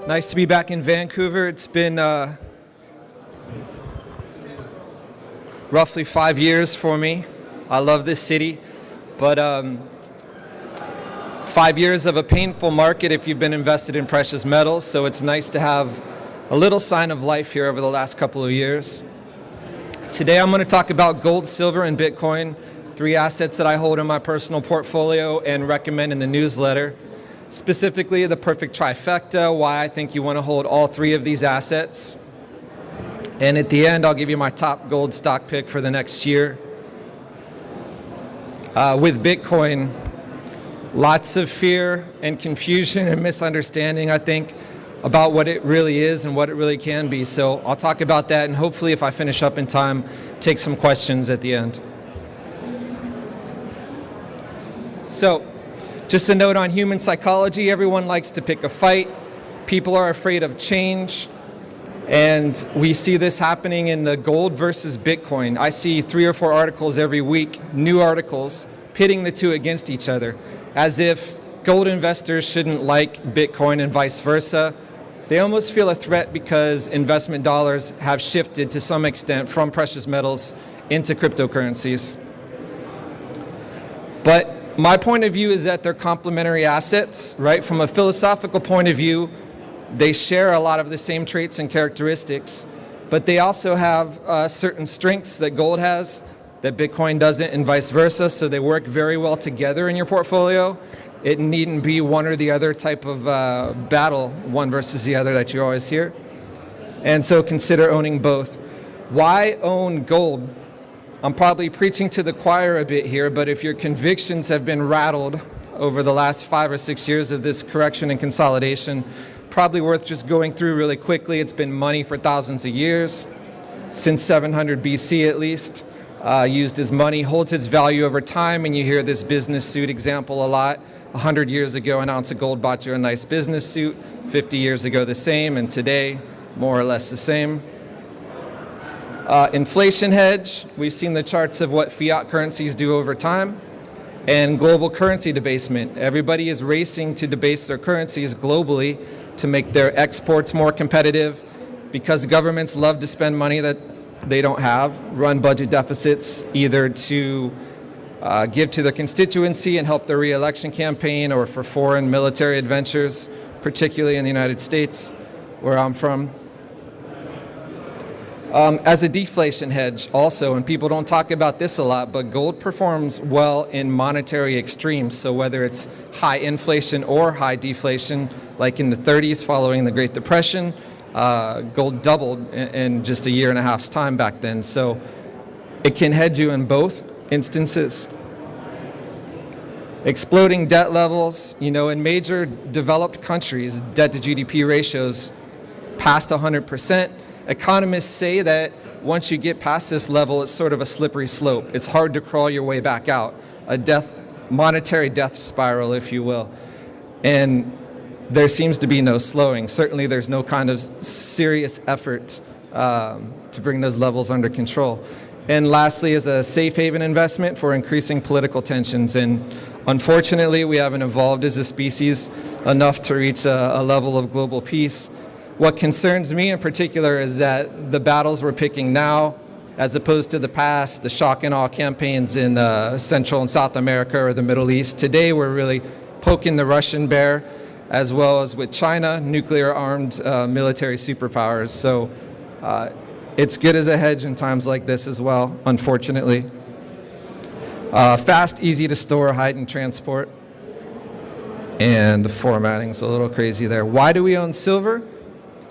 Nice to be back in Vancouver. It's been roughly 5 years for me. I love this city, but 5 years of a painful market if you've been invested in precious metals, so it's nice to have a little sign of life here over the last couple of years. Today I'm going to talk about gold, silver, and Bitcoin, 3 assets that I hold in my personal portfolio and recommend in the newsletter. Specifically, the perfect trifecta, why I think you want to hold all 3 of these assets. And at the end, I'll give you my top gold stock pick for the next year. With Bitcoin, lots of fear and confusion and misunderstanding, I think, about what it really is and what it really can be. So I'll talk about that, and hopefully if I finish up in time, take some questions at the end. So, just a note on human psychology, everyone likes to pick a fight. People are afraid of change. And we see this happening in the gold versus Bitcoin. I see 3 or 4 articles every week, new articles, pitting the two against each other, as if gold investors shouldn't like Bitcoin and vice versa. They almost feel a threat because investment dollars have shifted to some extent from precious metals into cryptocurrencies. But my point of view is that they're complementary assets, right? From a philosophical point of view, they share a lot of the same traits and characteristics, but they also have certain strengths that gold has that Bitcoin doesn't, and vice versa, so they work very well together in your portfolio. It needn't be one or the other type of battle, one versus the other, that you always hear. And so consider owning both. Why own gold? I'm probably preaching to the choir a bit here, but if your convictions have been rattled over the last 5 or 6 years of this correction and consolidation, probably worth just going through really quickly. It's been money for thousands of years, since 700 BC at least, used as money, holds its value over time, and you hear this business suit example a lot. 100 years ago, an ounce of gold bought you a nice business suit. 50 years ago, the same, and today, more or less the same. Inflation hedge, we've seen the charts of what fiat currencies do over time. And global currency debasement. Everybody is racing to debase their currencies globally to make their exports more competitive, because governments love to spend money that they don't have, run budget deficits, either to give to their constituency and help their re-election campaign, or for foreign military adventures, particularly in the United States, where I'm from. As a deflation hedge also, and people don't talk about this a lot, but gold performs well in monetary extremes. So whether it's high inflation or high deflation, like in the 30s following the Great Depression, gold doubled in just a year and a half's time back then. So it can hedge you in both instances. Exploding debt levels, in major developed countries, debt to GDP ratios past 100%. Economists say that once you get past this level, it's sort of a slippery slope. It's hard to crawl your way back out, a monetary death spiral, if you will. And there seems to be no slowing. Certainly there's no kind of serious effort to bring those levels under control. And lastly, is a safe haven investment for increasing political tensions. And unfortunately, we haven't evolved as a species enough to reach a level of global peace. What concerns me in particular is that the battles we're picking now, as opposed to the past, the shock and awe campaigns in Central and South America or the Middle East, today we're really poking the Russian bear, as well as with China, nuclear-armed military superpowers. So it's good as a hedge in times like this as well, unfortunately. Fast, easy to store, hide, and transport. And the formatting's a little crazy there. Why do we own silver?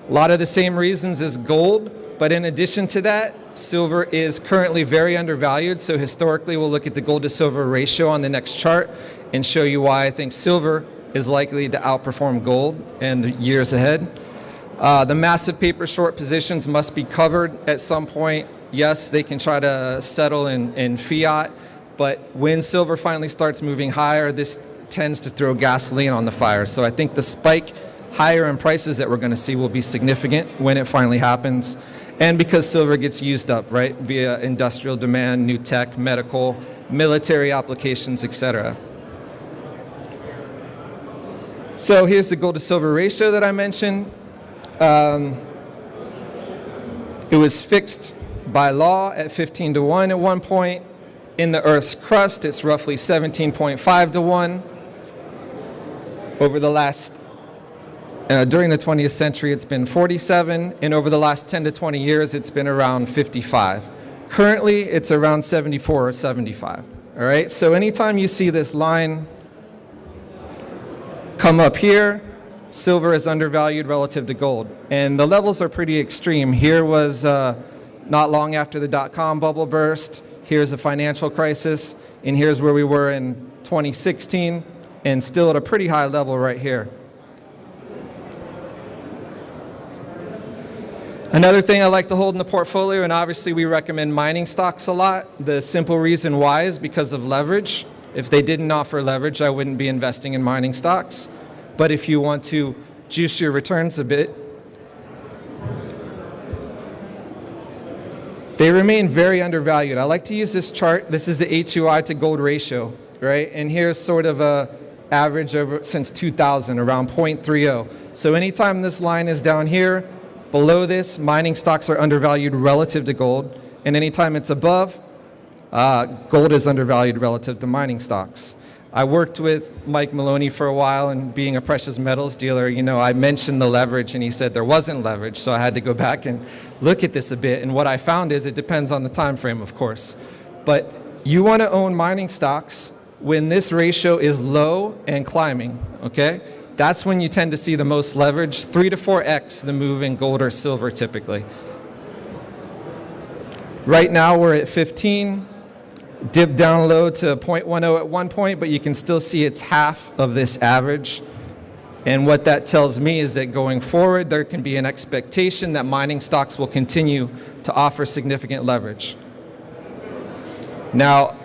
A lot of the same reasons as gold, but in addition to that, silver is currently very undervalued. So historically, we'll look at the gold to silver ratio on the next chart and show you why I think silver is likely to outperform gold in the years ahead. The massive paper short positions must be covered at some point. Yes, they can try to settle in fiat, but when silver finally starts moving higher, this tends to throw gasoline on the fire. So I think the spike higher in prices that we're going to see will be significant when it finally happens. And because silver gets used up, right, via industrial demand, new tech, medical, military applications, etc. So here's the gold to silver ratio that I mentioned. It was fixed by law at 15 to 1 at one point. In the Earth's crust, it's roughly 17.5 to 1. Over the last, during the 20th century, it's been 47, and over the last 10 to 20 years, it's been around 55. Currently, it's around 74 or 75. All right, so anytime you see this line come up here, silver is undervalued relative to gold. And the levels are pretty extreme. Here was not long after the dot-com bubble burst. Here's a financial crisis. And here's where we were in 2016, and still at a pretty high level right here. Another thing I like to hold in the portfolio, and obviously we recommend mining stocks a lot. The simple reason why is because of leverage. If they didn't offer leverage, I wouldn't be investing in mining stocks. But if you want to juice your returns a bit, they remain very undervalued. I like to use this chart. This is the HUI to gold ratio, right? And here's sort of a average over since 2000, around 0.30. So anytime this line is down here, below this, mining stocks are undervalued relative to gold. And anytime it's above, gold is undervalued relative to mining stocks. I worked with Mike Maloney for a while, and being a precious metals dealer, you know, I mentioned the leverage and he said there wasn't leverage, so I had to go back and look at this a bit. And what I found is it depends on the time frame, of course. But you want to own mining stocks when this ratio is low and climbing, okay? That's when you tend to see the most leverage, 3 to 4x the move in gold or silver typically. Right now we're at 15. Dipped down low to 0.10 at one point, but you can still see it's half of this average. And what that tells me is that going forward, there can be an expectation that mining stocks will continue to offer significant leverage. Now,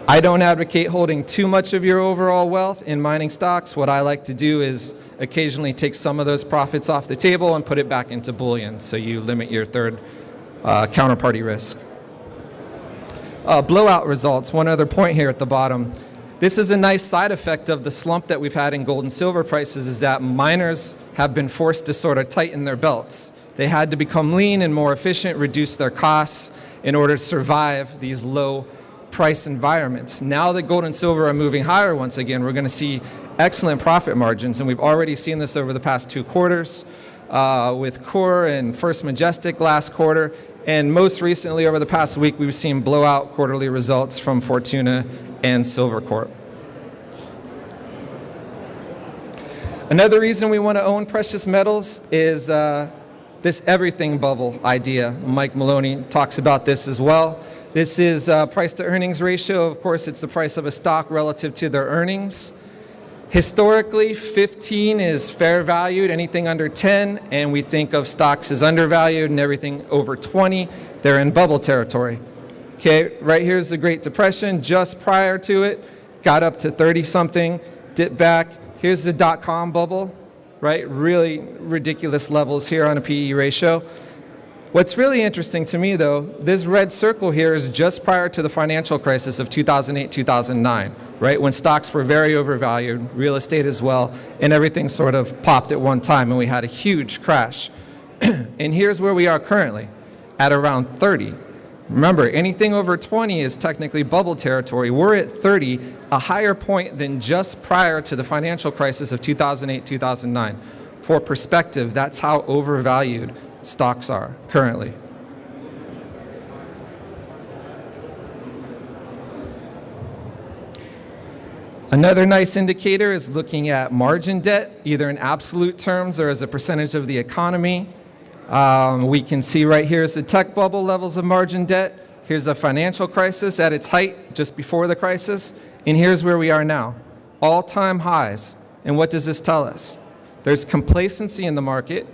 I don't advocate holding too much of your overall wealth in mining stocks. What I like to do is occasionally take some of those profits off the table and put it back into bullion, so you limit your third counterparty risk. Blowout results, one other point here at the bottom. This is a nice side effect of the slump that we've had in gold and silver prices, is that miners have been forced to sort of tighten their belts. They had to become lean and more efficient, reduce their costs in order to survive these low price environments. Now that gold and silver are moving higher once again, we're going to see excellent profit margins, and we've already seen this over the past 2 quarters with Core and First Majestic last quarter. And most recently, over the past week, we've seen blowout quarterly results from Fortuna and Silvercorp. Another reason we want to own precious metals is this everything bubble idea. Mike Maloney talks about this as well. This is price to earnings ratio. Of course, it's the price of a stock relative to their earnings. Historically, 15 is fair valued, anything under 10, and we think of stocks as undervalued, and everything over 20, they're in bubble territory. Okay, right here's the Great Depression. Just prior to it, got up to 30-something, dipped back. Here's the dot-com bubble, right? Really ridiculous levels here on a PE ratio. What's really interesting to me, though, this red circle here is just prior to the financial crisis of 2008, 2009, right? When stocks were very overvalued, real estate as well, and everything sort of popped at one time, and we had a huge crash. And here's where we are currently, at around 30. Remember, anything over 20 is technically bubble territory. We're at 30, a higher point than just prior to the financial crisis of 2008, 2009. For perspective, that's how overvalued stocks are currently. Another nice indicator is looking at margin debt, either in absolute terms or as a percentage of the economy. We can see right here is the tech bubble levels of margin debt. Here's a financial crisis at its height just before the crisis. And here's where we are now, all-time highs. And what does this tell us? There's complacency in the market,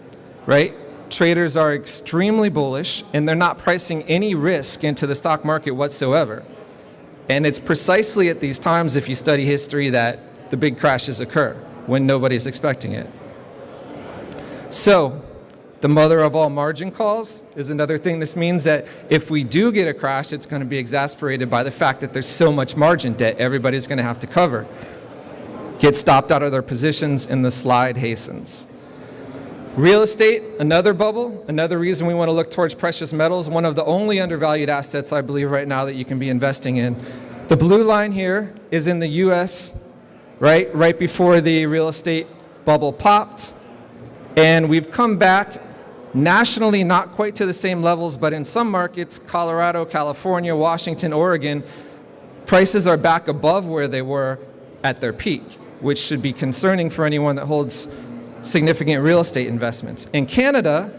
right? Traders are extremely bullish, and they're not pricing any risk into the stock market whatsoever. And it's precisely at these times, if you study history, that the big crashes occur, when nobody's expecting it. So, the mother of all margin calls is another thing. This means that if we do get a crash, it's going to be exasperated by the fact that there's so much margin debt everybody's going to have to cover. Get stopped out of their positions, and the slide hastens. Real estate, another bubble, another reason we want to look towards precious metals, one of the only undervalued assets I believe right now that you can be investing in. The blue line here is in the US, right before the real estate bubble popped. And we've come back nationally, not quite to the same levels, but in some markets, Colorado, California, Washington, Oregon, prices are back above where they were at their peak, which should be concerning for anyone that holds significant real estate investments. In Canada,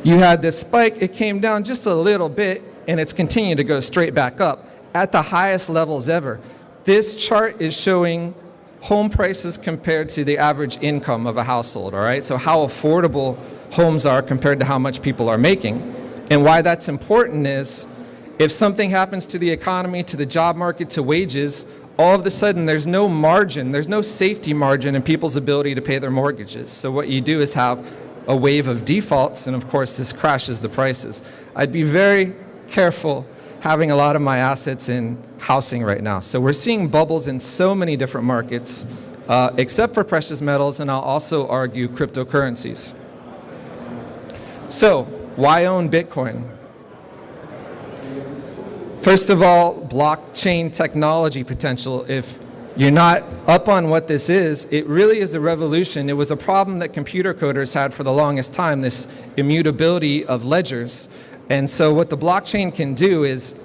you had this spike, it came down just a little bit, and it's continued to go straight back up at the highest levels ever. This chart is showing home prices compared to the average income of a household, all right? So how affordable homes are compared to how much people are making. And why that's important is if something happens to the economy, to the job market, to wages, all of a sudden there's no margin, there's no safety margin in people's ability to pay their mortgages. So what you do is have a wave of defaults, and of course this crashes the prices. I'd be very careful having a lot of my assets in housing right now. So we're seeing bubbles in so many different markets, except for precious metals, and I'll also argue cryptocurrencies. So why own Bitcoin? First of all, blockchain technology potential. If you're not up on what this is, it really is a revolution. It was a problem that computer coders had for the longest time, this immutability of ledgers. And so what the blockchain can do is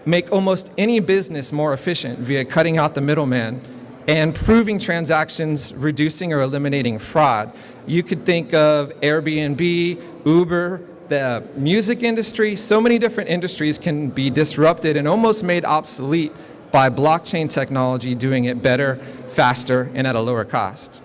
make almost any business more efficient via cutting out the middleman and proving transactions, reducing or eliminating fraud. You could think of Airbnb, Uber, the music industry. So many different industries can be disrupted and almost made obsolete by blockchain technology doing it better, faster, and at a lower cost.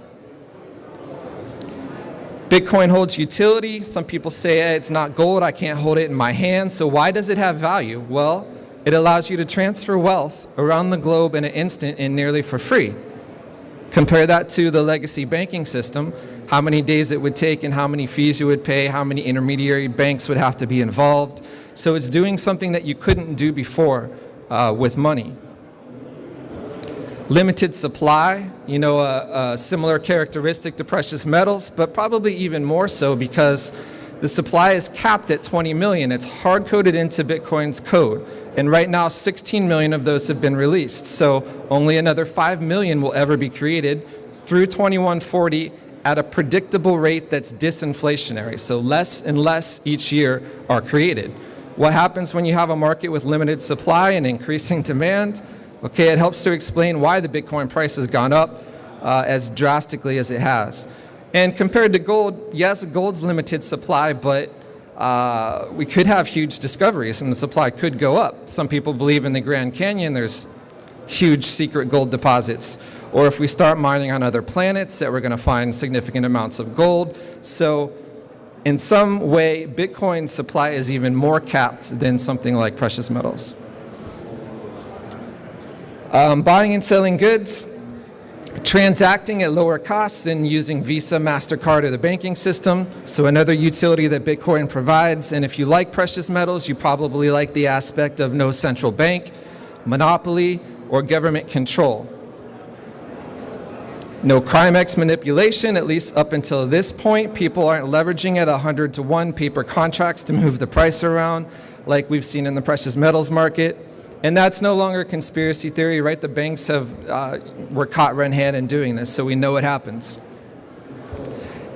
Bitcoin holds utility. Some people say, hey, it's not gold, I can't hold it in my hand. So why does it have value? Well, it allows you to transfer wealth around the globe in an instant and nearly for free. Compare that to the legacy banking system, how many days it would take and how many fees you would pay, how many intermediary banks would have to be involved. So it's doing something that you couldn't do before with money. Limited supply, a similar characteristic to precious metals, but probably even more so because the supply is capped at 20 million. It's hard-coded into Bitcoin's code. And right now, 16 million of those have been released. So only another 5 million will ever be created through 2140 at a predictable rate that's disinflationary. So less and less each year are created. What happens when you have a market with limited supply and increasing demand? Okay, it helps to explain why the Bitcoin price has gone up as drastically as it has. And compared to gold, yes, gold's limited supply, but we could have huge discoveries and the supply could go up. Some people believe in the Grand Canyon there's huge secret gold deposits. Or if we start mining on other planets, that we're going to find significant amounts of gold. So in some way, Bitcoin's supply is even more capped than something like precious metals. Buying and selling goods, transacting at lower costs and using Visa, MasterCard, or the banking system. So another utility that Bitcoin provides. And if you like precious metals, you probably like the aspect of no central bank, monopoly, or government control. No CRIMEX manipulation, at least up until this point. People aren't leveraging at 100-to-1 paper contracts to move the price around like we've seen in the precious metals market. And that's no longer conspiracy theory, right? The banks were caught red-handed in doing this, so we know it happens.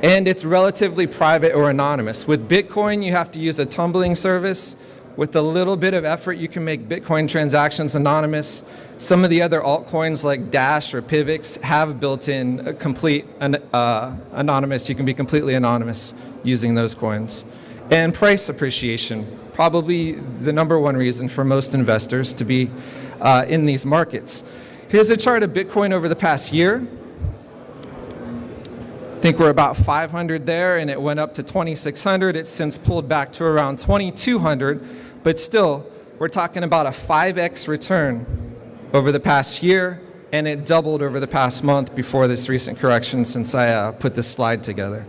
And it's relatively private or anonymous. With Bitcoin, you have to use a tumbling service. With a little bit of effort, you can make Bitcoin transactions anonymous. Some of the other altcoins like Dash or Pivx have built-in a complete anonymous. You can be completely anonymous using those coins. And price appreciation, probably the number one reason for most investors to be in these markets. Here's a chart of Bitcoin over the past year. I think we're about 500 there, and it went up to 2,600. It's since pulled back to around 2,200, but still, we're talking about a 5x return over the past year, and it doubled over the past month before this recent correction since I put this slide together.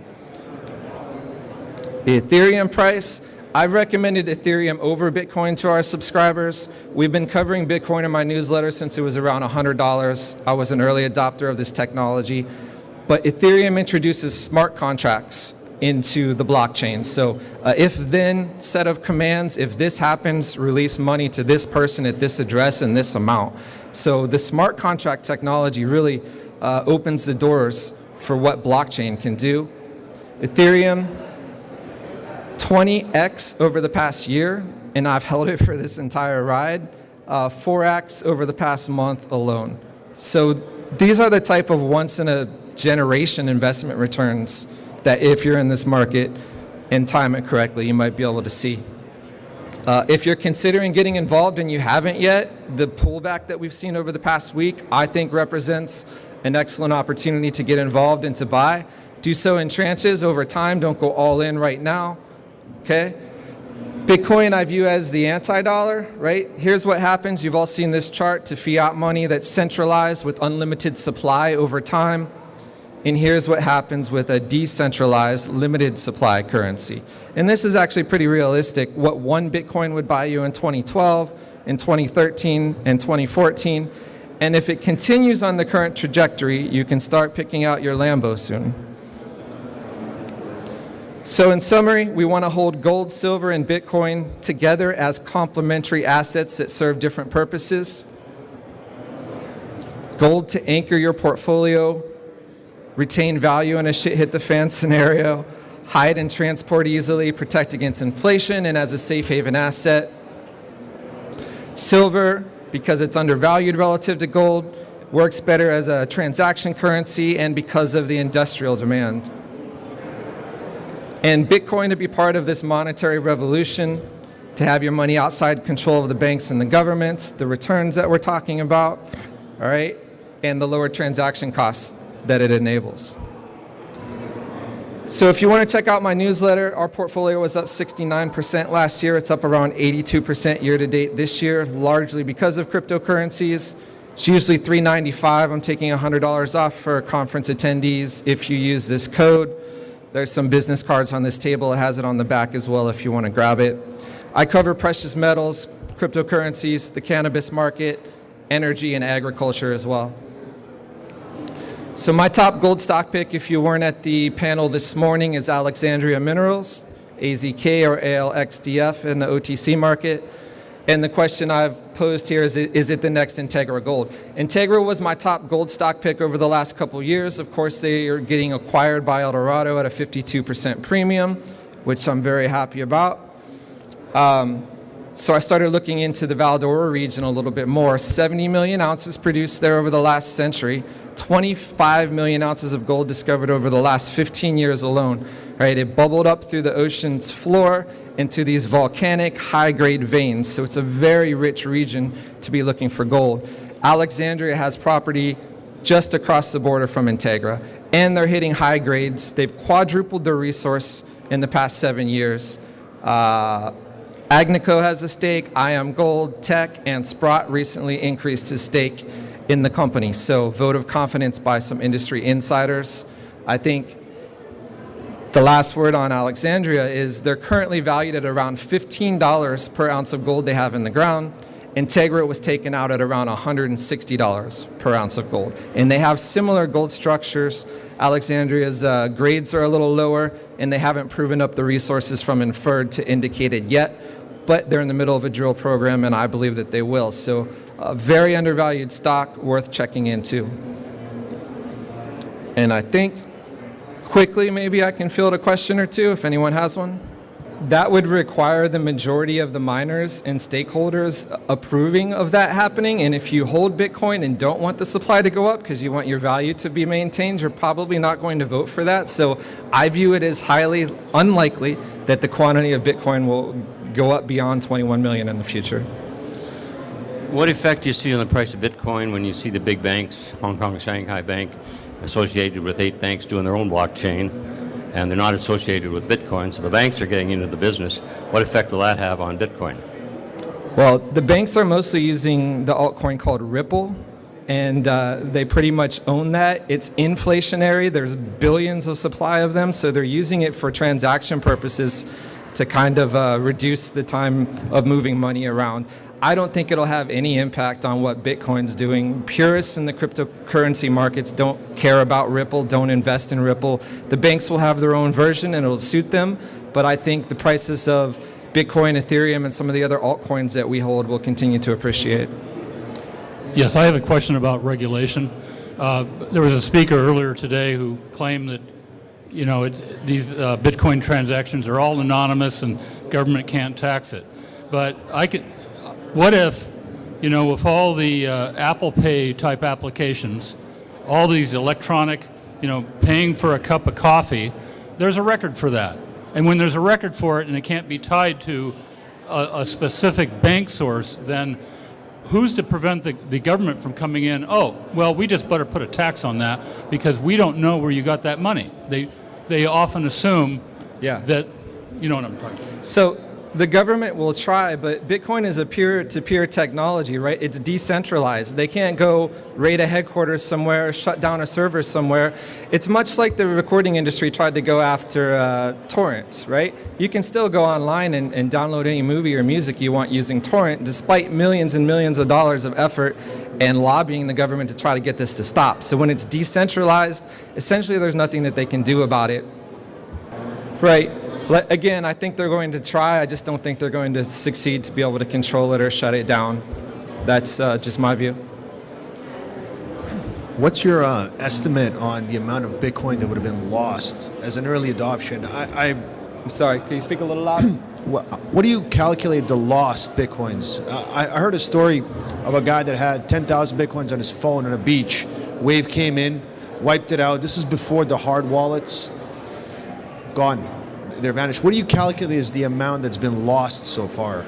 The Ethereum price, I've recommended Ethereum over Bitcoin to our subscribers. We've been covering Bitcoin in my newsletter since it was around $100. I was an early adopter of this technology. But Ethereum introduces smart contracts into the blockchain. So if-then set of commands, if this happens, release money to this person at this address and this amount. So the smart contract technology really opens the doors for what blockchain can do. Ethereum, 20x over the past year, and I've held it for this entire ride, 4x over the past month alone. So these are the type of once-in-a-generation investment returns that if you're in this market and time it correctly, you might be able to see. If you're considering getting involved and you haven't yet, the pullback that we've seen over the past week, I think represents an excellent opportunity to get involved and to buy. Do so in tranches over time. Don't go all in right now, okay? Bitcoin I view as the anti-dollar, right? Here's what happens. You've all seen this chart to fiat money that's centralized with unlimited supply over time. And here's what happens with a decentralized, limited supply currency. And this is actually pretty realistic. What one Bitcoin would buy you in 2012, in 2013, and 2014. And if it continues on the current trajectory, you can start picking out your Lambo soon. So in summary, we want to hold gold, silver, and Bitcoin together as complementary assets that serve different purposes. Gold to anchor your portfolio, retain value in a shit hit the fan scenario, hide and transport easily, protect against inflation, and as a safe haven asset. Silver, because it's undervalued relative to gold, works better as a transaction currency and because of the industrial demand. And Bitcoin to be part of this monetary revolution, to have your money outside control of the banks and the governments, the returns that we're talking about, all right, and the lower transaction costs that it enables. So if you want to check out my newsletter, our portfolio was up 69% last year. It's up around 82% year to date this year, largely because of cryptocurrencies. It's usually $395. I'm taking $100 off for conference attendees if you use this code. There's some business cards on this table. It has it on the back as well if you want to grab it. I cover precious metals, cryptocurrencies, the cannabis market, energy, and agriculture as well. So my top gold stock pick, if you weren't at the panel this morning, is Alexandria Minerals, AZK or ALXDF in the OTC market. And the question I've posed here is it the next Integra Gold? Integra was my top gold stock pick over the last couple years. Of course, they are getting acquired by Eldorado at a 52% premium, which I'm very happy about. So I started looking into the Val-d'Oro region a little bit more. 70 million ounces produced there over the last century. 25 million ounces of gold discovered over the last 15 years alone. Right? It bubbled up through the ocean's floor into these volcanic high-grade veins. So it's a very rich region to be looking for gold. Alexandria has property just across the border from Integra, and they're hitting high grades. They've quadrupled their resource in the past 7 years. Agnico has a stake, IAM Gold, Teck, and Sprott recently increased his stake in the company. So vote of confidence by some industry insiders. I think the last word on Alexandria is they're currently valued at around $15 per ounce of gold they have in the ground. Integra was taken out at around $160 per ounce of gold. And they have similar gold structures. Alexandria's grades are a little lower, and they haven't proven up the resources from inferred to indicated yet, but they're in the middle of a drill program, and I believe that they will. So a very undervalued stock, worth checking into. And I think quickly maybe I can field a question or two if anyone has one. That would require the majority of the miners and stakeholders approving of that happening. And if you hold Bitcoin and don't want the supply to go up because you want your value to be maintained, you're probably not going to vote for that. So I view it as highly unlikely that the quantity of Bitcoin will go up beyond 21 million in the future. What effect do you see on the price of Bitcoin when you see the big banks, Hong Kong, Shanghai Bank, associated with 8 banks doing their own blockchain, and they're not associated with Bitcoin, so the banks are getting into the business? What effect will that have on Bitcoin? Well, the banks are mostly using the altcoin called Ripple, and they pretty much own that. It's inflationary. There's billions of supply of them, so they're using it for transaction purposes to kind of reduce the time of moving money around. I don't think it'll have any impact on what Bitcoin's doing. Purists in the cryptocurrency markets don't care about Ripple, don't invest in Ripple. The banks will have their own version and it'll suit them, but I think the prices of Bitcoin, Ethereum, and some of the other altcoins that we hold will continue to appreciate. Yes, I have a question about regulation. There was a speaker earlier today who claimed that, these Bitcoin transactions are all anonymous and government can't tax it. But what if, with all the Apple Pay type applications, all these electronic, paying for a cup of coffee, there's a record for that. And when there's a record for it and it can't be tied to a specific bank source, then who's to prevent the government from coming in, oh, well, we just better put a tax on that because we don't know where you got that money. They often assume that, you know what I'm talking about. So the government will try, but Bitcoin is a peer-to-peer technology, right? It's decentralized. They can't go raid a headquarters somewhere, shut down a server somewhere. It's much like the recording industry tried to go after torrents, right? You can still go online and download any movie or music you want using torrent, despite millions and millions of dollars of effort and lobbying the government to try to get this to stop. So when it's decentralized, essentially there's nothing that they can do about it. Right. Again, I think they're going to try. I just don't think they're going to succeed to be able to control it or shut it down. That's just my view. What's your estimate on the amount of Bitcoin that would have been lost as an early adoption? I'm sorry, can you speak a little louder? What do you calculate the lost Bitcoins? I heard a story of a guy that had 10,000 Bitcoins on his phone on a beach. Wave came in, wiped it out. This is before the hard wallets. Gone. They're vanished. What do you calculate as the amount that's been lost so far,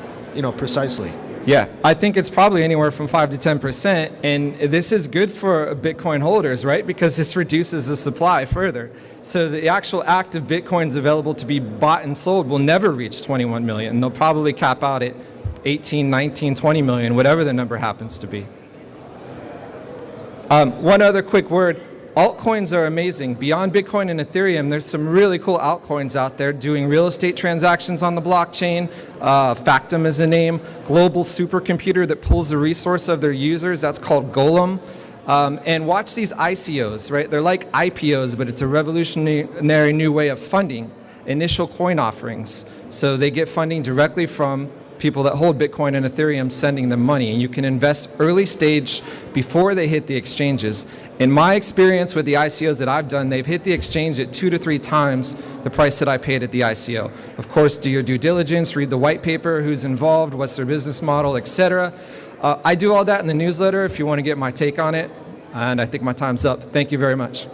precisely? Yeah, I think it's probably anywhere from 5 to 10%, and this is good for Bitcoin holders, right? Because this reduces the supply further. So the actual active Bitcoins available to be bought and sold will never reach 21 million. They'll probably cap out at 18, 19, 20 million, whatever the number happens to be. One other quick word. Altcoins are amazing. Beyond Bitcoin and Ethereum, there's some really cool altcoins out there doing real estate transactions on the blockchain. Factom is a name. Global supercomputer that pulls the resource of their users. That's called Golem. And watch these ICOs, right? They're like IPOs, but it's a revolutionary new way of funding initial coin offerings. So they get funding directly from people that hold Bitcoin and Ethereum sending them money. And you can invest early stage before they hit the exchanges. In my experience with the ICOs that I've done, they've hit the exchange at 2 to 3 times the price that I paid at the ICO. Of course, do your due diligence, read the white paper, who's involved, what's their business model, etc. I do all that in the newsletter if you want to get my take on it. And I think my time's up. Thank you very much.